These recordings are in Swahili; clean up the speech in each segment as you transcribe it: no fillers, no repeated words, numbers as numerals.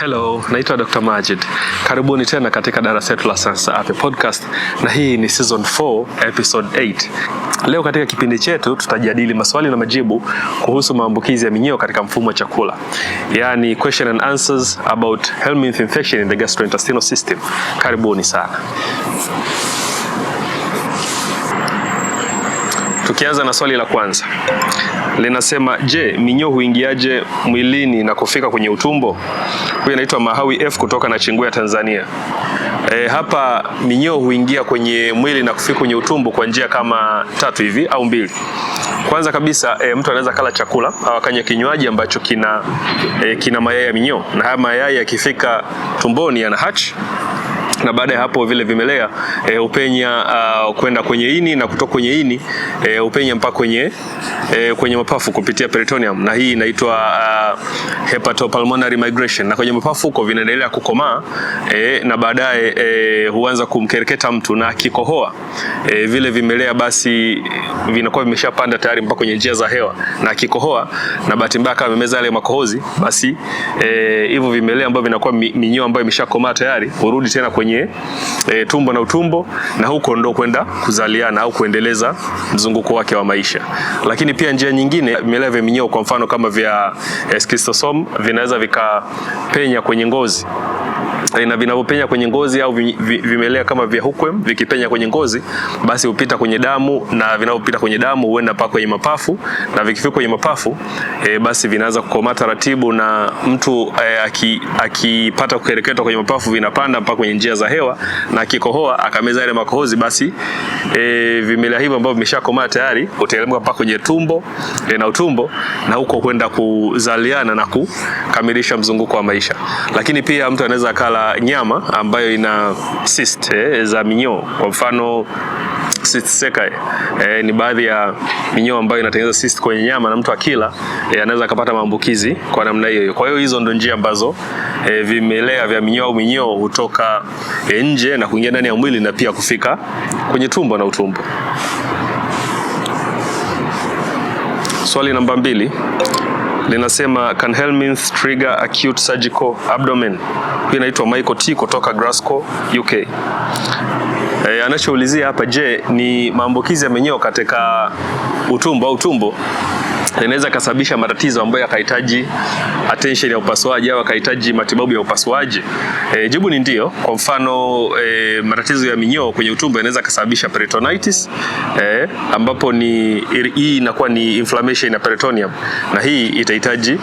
Hello, naitwa Dr. Majid. Karibuni tena katika darasa letu la Sayansi Afya Podcast, na hii ni season 4 episode 8. Leo katika kipindi chetu tutajadili maswali na majibu kuhusu maambukizi ya minyoo katika mfumo wa chakula. Yaani question and answers about Helminth infection in the gastrointestinal system. Karibuni sana. Tukianza na swali la kwanza. Linasema, je, minyoo huingiaje mwilini na kufika kwenye utumbo? Huyu anaitwa Mahawi F kutoka Nachingwea, Tanzania. Hapa minyoo huingia kwenye mwili na kufika kwenye utumbo kwa njia kama 3 hivi au 2. Kwanza kabisa mtu anaweza kala chakula au akanywa kinywaji ambacho kina mayai ya minyoo, na haya mayai yakifika tumboni yana hatch, na baada ya hapo vile vimelea upenya kwenda kwenye ini, na kutoka kwenye ini upenya mpaka kwenye mapafu kupitia peritoneum, na hii inaitwa hepatopulmonary migration. Na kwenye mapafu huko vinaendelea kukomaa na baadaye huanza kumkereketa mtu, na akikohoa vile vimelea basi vinakuwa vimeshapanda tayari mpaka kwenye njia za hewa, na akikohoa na bahati mbaya kama amemeza yale makohozi, basi hivyo vimelea ambavyo vinakuwa minyoo ambayo imeshakomaa tayari hurudi tena kwenye tumbo na utumbo, na huko ndo kwenda kuzaliana au kuendeleza mzunguko wake wa maisha. Lakini pia njia nyingine, vimelea vya minyoo kwa mfano kama vya schistosome vinaweza vikapenya kwenye ngozi, na vinavyopenya kwenye ngozi au vimelea kama vya hookworm vikipenya kwenye ngozi, basi hupita kwenye damu, na vinavyopita kwenye damu huenda mpaka kwenye mapafu, na vikifika kwenye mapafu basi vinaanza kukomaa taratibu, na mtu akipata kukereketwa kwenye mapafu vinapanda mpaka kwenye njia za hewa, na akikohoa akameza ile makohozi, basi vimelea hivyo ambavyo vimeshakomaa tayari huteremka mpaka kwenye tumbo na utumbo, na huko kwenda kuzaliana na kukamilisha mzunguko wa maisha. Lakini pia mtu anaweza kala nyama ambayo ina cyst za minyoo, kwa mfano cyst seccae ni baadhi ya minyoo ambayo inatengeneza cyst kwenye nyama, na mtu akila anaweza akapata maambukizi kwa namna hiyo. Kwa hiyo hizo ndo njia ambazo vimelea vya minyoo au minyoo hutoka nje na kuingia ndani ya mwili, na pia kufika kwenye tumbo na utumbo. Swali namba 2 linasema, can Helminth trigger acute surgical abdomen? Huyu anaitwa Michael T kutoka Glasgow, UK. Anachoulizia hapa, je, ni maambukizi ya minyoo katika utumbo au tumbo inaweza kusababisha matatizo ambayo yakahitaji attention ya upasuaji au yakahitaji matibabu ya upasuaji? Jibu ni ndio. Kwa mfano matatizo ya minyoo kwenye utumbo yanaweza kusababisha peritonitis, ambapo hii inakuwa ni inflammation ya peritoneum, na hii itahitaji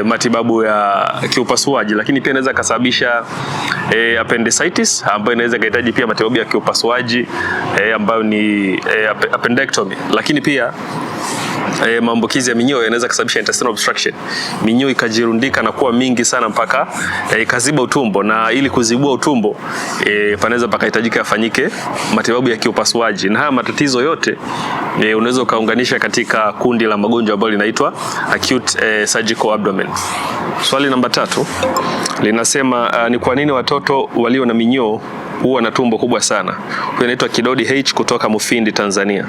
matibabu ya kiupasuaji. Lakini pia inaweza kusababisha appendicitis ambayo inaweza kuhitaji pia matibabu ya kiupasuaji ambayo ni appendectomy. Lakini pia maambukizi ya minyoo yanaweza kusababisha intestinal obstruction, minyoo ikajirundika na kuwa mingi sana mpaka ikaziba utumbo, na ili kuzibua utumbo panaweza pakahitajika yafanyike matibabu ya kiupasuaji. Na haya matatizo yote unaweza ukaunganisha katika kundi la magonjwa ambayo linaitwa acute surgical abdomen. Swali namba 3 linasema, ni kwa nini watoto walio na minyoo huwa na tumbo kubwa sana? Huyu anaitwa Kidodi H kutoka Mufindi, Tanzania.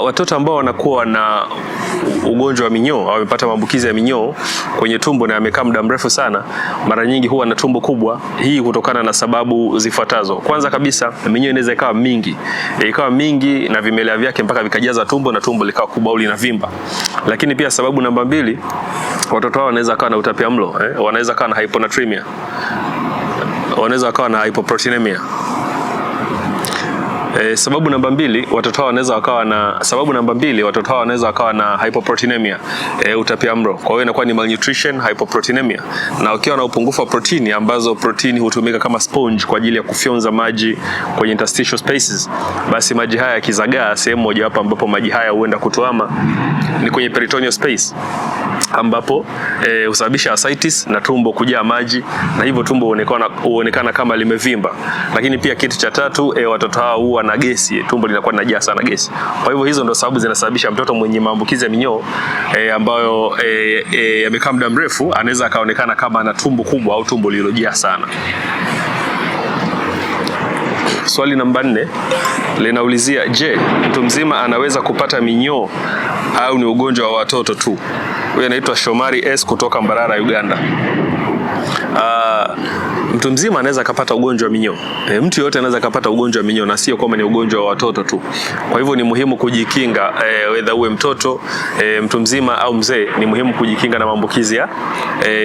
Watoto ambao wanakuwa na ugonjwa wa minyoo au wamepata maambukizi ya minyoo kwenye tumbo na yamekaa muda mrefu sana, mara nyingi huwa na tumbo kubwa. Hii kutokana na sababu zifuatazo. Kwanza kabisa, minyoo inaweza ikawa mingi na vimelea vyake mpaka vikajaza tumbo na tumbo likawa kubwa au linavimba. Lakini pia sababu namba 2, watoto hao wanaweza kuwa na utapiamlo, wanaweza kuwa na hyponatremia, wanaweza kuwa na hypoproteinemia. Sababu namba 2, watoto hao wanaweza wakawa na hypoproteinemia, utapiamlo. Kwa hiyo inakuwa ni malnutrition, hypoproteinemia. Na ukiwa na upungufu wa protini, ambazo protini hutumika kama sponge kwa ajili ya kufyonza maji kwenye interstitial spaces, basi maji haya yakizagaa sehemu moja hapo ambapo maji haya huenda kutuama ni kwenye peritoneal space, ambapo husababisha ascites na tumbo kujaa maji, na hivyo tumbo huonekana kama limevimba. Lakini pia kitu cha 3, watoto hao huwa na gesi, tumbo linakuwa linajaa sana gesi. Kwa hivyo hizo ndo sababu zinasababisha mtoto mwenye maambukizi ya minyoo ambayo yamekaa muda mrefu anaweza akaonekana kama ana tumbo kubwa au tumbo lililojaa sana. Swali namba 4 linaulizia, je, mtu mzima anaweza kupata minyoo au ni ugonjwa wa watoto tu? Huyu anaitwa Shomari S kutoka Mbarara, Uganda. Mtu mzima anaweza kupata ugonjwa wa minyoo. Mtu yote anaweza kupata ugonjwa wa minyoo, na sio kwamba ni ugonjwa wa watoto tu. Kwa hivyo ni muhimu kujikinga, whether uwe mtoto, mtu mzima au mzee, ni muhimu kujikinga na maambukizi ya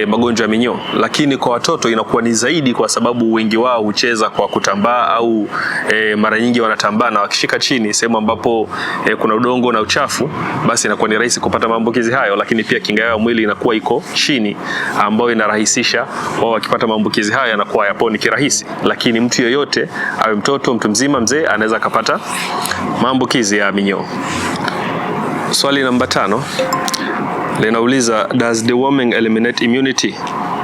magonjwa ya minyoo. Lakini kwa watoto inakuwa ni zaidi, kwa sababu wengi wao hucheza kwa kutambaa au mara nyingi wanatambaa, na wakishika chini sehemu ambapo kuna udongo na uchafu, basi inakuwa ni rahisi kupata maambukizi hayo. Lakini pia kinga yao ya mwili inakuwa iko chini, ambayo inarahisisha wao wakipata maambukizi haya yanakuwa hayaponi kirahisi. Lakini mtu yeyote, awe mtoto, mtu mzima, mzee, anaweza kupata maambukizi ya minyoo. Swali namba 5 linauliza, does deworming eliminate immunity?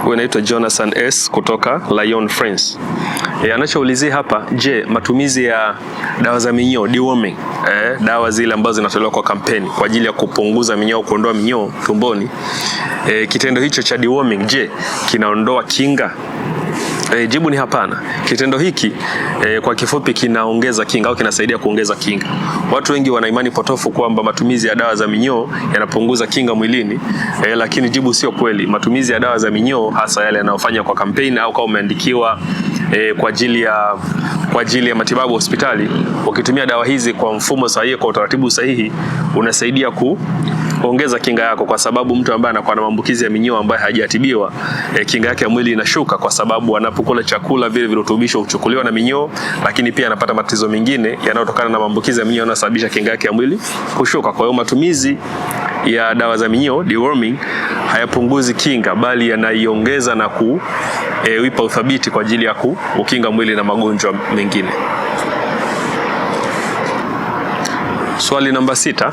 Huyu anaitwa Jonathan S kutoka Lyon, France. Anachoulizia hapa, je, matumizi ya dawa za minyoo, deworming, dawa zile ambazo zinatolewa kwa kampeni kwa ajili ya kupunguza minyoo, kuondoa minyoo tumboni, kitendo hicho cha deworming, je, kinaondoa kinga? Jibu ni hapana. Kitendo hiki kwa kifupi kinaongeza kinga au kinasaidia kuongeza kinga. Watu wengi wana imani potofu kwamba matumizi ya dawa za minyoo yanapunguza kinga mwilini, lakini jibu sio kweli. Matumizi ya dawa za minyoo, hasa yale yanayofanywa kwa kampeni au kama umeandikiwa kwa ajili ya matibabu hospitali, ukitumia dawa hizi kwa mfumo sahihi, kwa utaratibu sahihi, unasaidia kuongeza kinga yako, kwa sababu mtu ambaye anakuwa na maambukizi ya minyoo ambaye hajatibiwa, kinga yake ya mwili inashuka, kwa sababu anapokula chakula vile virutubisho huchukuliwa na minyoo, lakini pia anapata matatizo mengine yanayotokana na maambukizi ya minyoo yanayosababisha kinga yake ya mwili kushuka. Kwa hiyo matumizi ya dawa za minyoo, deworming, hayapunguzi kinga, bali yanaiongeza na kuipa uthabiti kwa ajili ya kukinga mwili na magonjwa mengine. Swali namba 6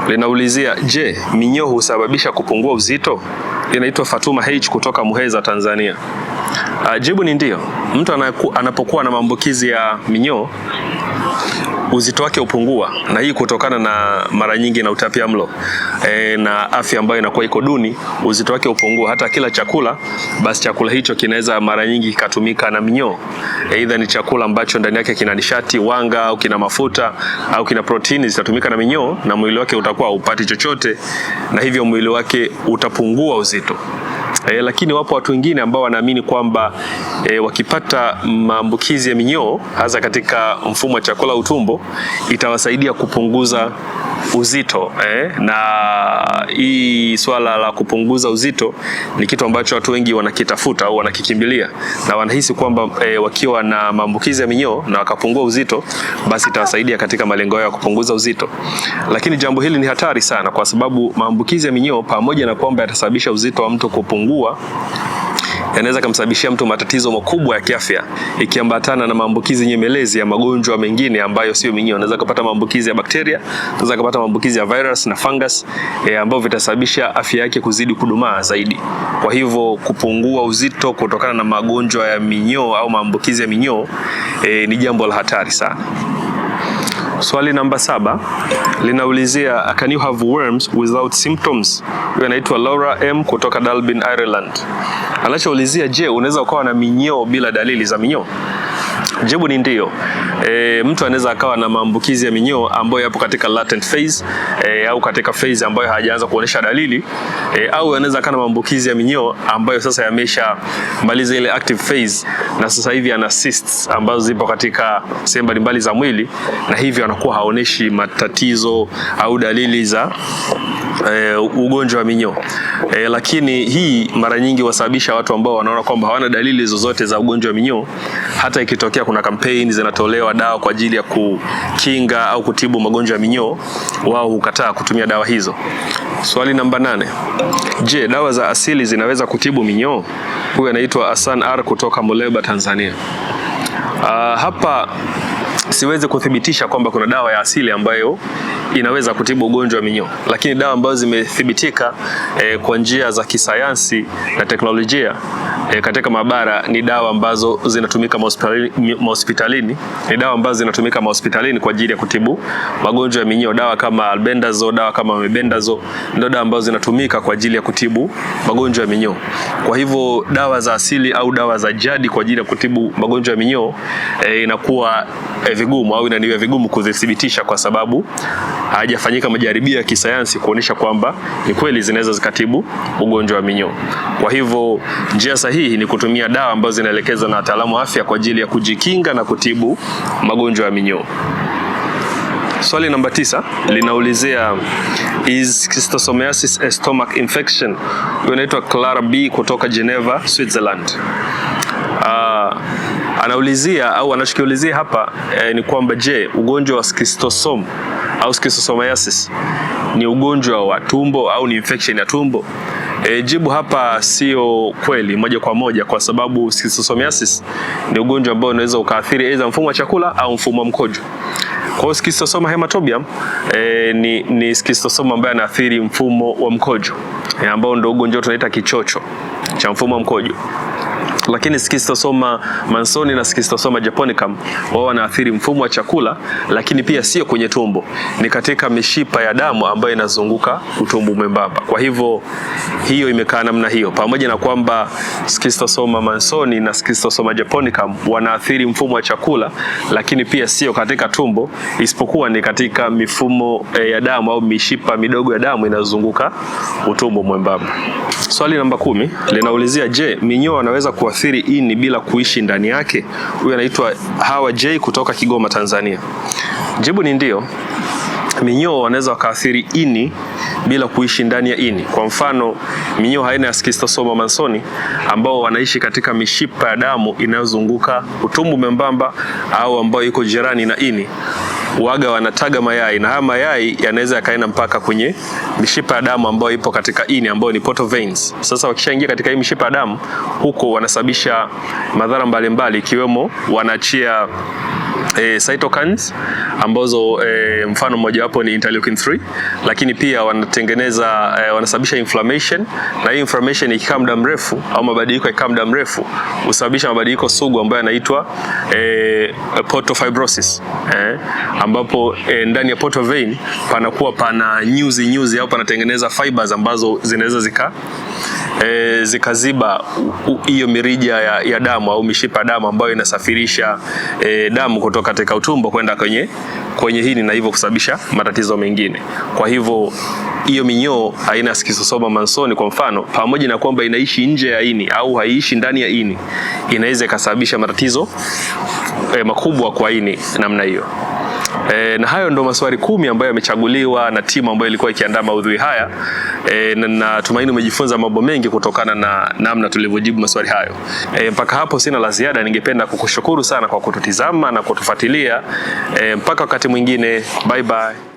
linaulizia, je, minyoo husababisha kupungua uzito? Inaitwa Fatuma H kutoka Muheza, Tanzania. Jibu ni ndio. Mtu anapokuwa na maambukizi ya minyoo, uzito wake upungua, na hii kutokana na mara nyingi na utapiamlo na afya ambayo inakuwa iko duni, uzito wake upungua. Hata kila chakula, basi chakula hicho kinaweza mara nyingi kikatumika na minyoo. Aidha ni chakula ambacho ndani yake kina nishati, wanga, au kina mafuta au kina protini, zitatumika na minyoo, na mwili wake utakuwa upati chochote, na hivyo mwili wake utapungua uzito. Lakini wapo watu wengine ambao wanaamini kwamba wakipata maambukizi ya minyoo, hasa katika mfumo wa chakula utumbo, itawasaidia kupunguza uzito. Na hii swala la kupunguza uzito ni kitu ambacho watu wengi wanakitafuta au wanakikimbilia, na wanahisi kwamba wakiwa na maambukizi ya minyoo na wakapungua uzito, basi itawasaidia katika malengo yao ya kupunguza uzito. Lakini jambo hili ni hatari sana, kwa sababu maambukizi ya minyoo, pamoja na kwamba yatasababisha uzito wa mtu kupungua, yanaweza kumsababishia mtu matatizo makubwa ya kiafya, ikiambatana na maambukizi nyemelezi ya magonjwa mengine ambayo sio minyoo. Anaweza kupata maambukizi ya bakteria, anaweza kupata maambukizi ya virus na fungus, ambao vitasababisha afya yake kuzidi kudumaa zaidi. Kwa hivyo kupungua uzito kutokana na magonjwa ya minyoo au maambukizi ya minyoo ni jambo la hatari sana. Swali namba 7 linaulizia, can you have worms without symptoms? Huyo anaitwa Laura M kutoka Dublin, Ireland. Anachoulizia, je, unaweza ukawa na minyoo bila dalili za minyoo? Jibu ni ndio. Mtu anaweza akawa na maambukizi ya minyoo ambayo yapo katika latent phase, au katika phase ambayo hajaanza kuonesha dalili, au anaweza akawa na maambukizi ya minyoo ambayo sasa yamesha maliza ile active phase, na sasa hivi ana cysts ambazo zipo katika sehemu mbalimbali za mwili, na hivyo anakuwa haoneshi matatizo au dalili za ugonjwa wa minyoo. Lakini hii mara nyingi wasababisha watu ambao wanaona kwamba hawana dalili zozote za ugonjwa wa minyoo, hata ikitokea kuna kampeni zinatolewa dawa kwa ajili ya kukinga au kutibu magonjwa ya minyoo, wao hukataa kutumia dawa hizo. Swali namba 8. Je, dawa za asili zinaweza kutibu minyoo? Huyu anaitwa Hassan R kutoka Muleba, Tanzania. Hapa siwezi kuthibitisha kwamba kuna dawa ya asili ambayo inaweza kutibu ugonjwa wa minyoo, lakini dawa ambazo zimethibitika kwa njia za kisayansi na teknolojia katika maabara ni dawa ambazo zinatumika mahospitalini, ni dawa ambazo zinatumika mahospitalini kwa ajili ya kutibu magonjwa ya minyoo. Dawa kama albendazole, dawa kama mebendazole, ndio dawa ambazo zinatumika kwa ajili ya kutibu magonjwa ya minyoo. Kwa hivyo dawa za asili au dawa za jadi kwa ajili ya kutibu magonjwa ya minyoo inakuwa vigumu au inaniwa vigumu kuzithibitisha, kwa sababu hayajafanyika majaribio ya kisayansi kuonesha kwamba ni kweli zinaweza zikatibu ugonjwa wa minyoo. Kwa hivyo njia sahihi ni kutumia dawa ambazo zinaelekezwa na wataalamu wa afya kwa ajili ya kujikinga na kutibu magonjwa ya minyoo. Swali namba 9 linaulizia, is schistosomiasis a stomach infection? Huyo anaitwa Clara B kutoka Geneva, Switzerland. Anaulizia au anachokiulizia hapa ni kwamba je, ugonjwa wa schistosome au schistosomiasis ni ugonjwa wa tumbo au ni infection ya tumbo? Jibu hapa sio kweli moja kwa moja, kwa sababu schistosomiasis ni ugonjwa ambao unaweza ukaathiri aidha mfumo wa chakula au mfumo wa mkojo. Kwa hiyo Schistosoma hematobium ni schistosoma ambaye anaathiri mfumo wa mkojo, ambao ndio ugonjwa tunaita kichocho cha mfumo wa mkojo. Lakini Schistosoma mansoni na Schistosoma japonicum wao wanaathiri mfumo wa chakula, lakini pia sio kwenye tumbo, ni katika mishipa ya damu ambayo inazunguka utumbo mwembamba. Kwa hivyo hiyo imekaa namna hiyo, pamoja na kwamba Schistosoma mansoni na Schistosoma japonicum wanaathiri mfumo wa chakula, lakini pia sio katika tumbo, isipokuwa ni katika mifumo ya damu au mishipa midogo ya damu inazunguka utumbo mwembamba. Swali namba 10 linaulizia, je, minyoo anaweza kuathiri ini bila kuishi ndani yake? Huyu anaitwa Hawa J kutoka Kigoma, Tanzania. Jibu ni ndio. Minyoo wanaweza wakaathiri ini bila kuishi ndani ya ini. Kwa mfano, minyoo aina ya Schistosoma mansoni ambao wanaishi katika mishipa ya damu inayozunguka utumbo mwembamba au ambayo iko jirani na ini, waga wanataga mayai, na haya mayai yanaweza yakaenda mpaka kwenye mishipa ya damu ambayo ipo katika ini ambayo ni portal veins. Sasa wakishaingia katika hii mishipa ya damu, huko wanasababisha madhara mbalimbali, ikiwemo wanaachia cytokines ambazo mfano mmoja wapo ni interleukin 3, lakini pia wanatengeneza wanasababisha inflammation, na hii inflammation ikikaa muda mrefu au mabadiliko yakikaa muda mrefu husababisha mabadiliko sugu ambayo yanaitwa portal fibrosis, ambapo ndani ya portal vein panakuwa pana nyuzi au panatengeneza fibers ambazo zinaweza zikaziba hiyo mirija ya damu au mishipa ya damu ambayo inasafirisha damu kutoka katika utumbo kwenda kwenye hini, na hivyo kusababisha matatizo mengine. Kwa hivyo hiyo minyoo aina ya Schistosoma mansoni kwa mfano, pamoja na kwamba inaishi nje ya ini au haiishi ndani ya ini, inaweza ikasababisha matatizo makubwa kwa ini namna hiyo. Na hayo ndo maswali 10 ambayo yamechaguliwa na timu ambayo ilikuwa ikiandaa maudhui haya. Na natumaini umejifunza mambo mengi kutokana na namna tulivyojibu maswali hayo. Mpaka hapo sina la ziada. Ningependa kukushukuru sana kwa kututizama na kutufuatilia. Mpaka wakati mwingine, bye bye.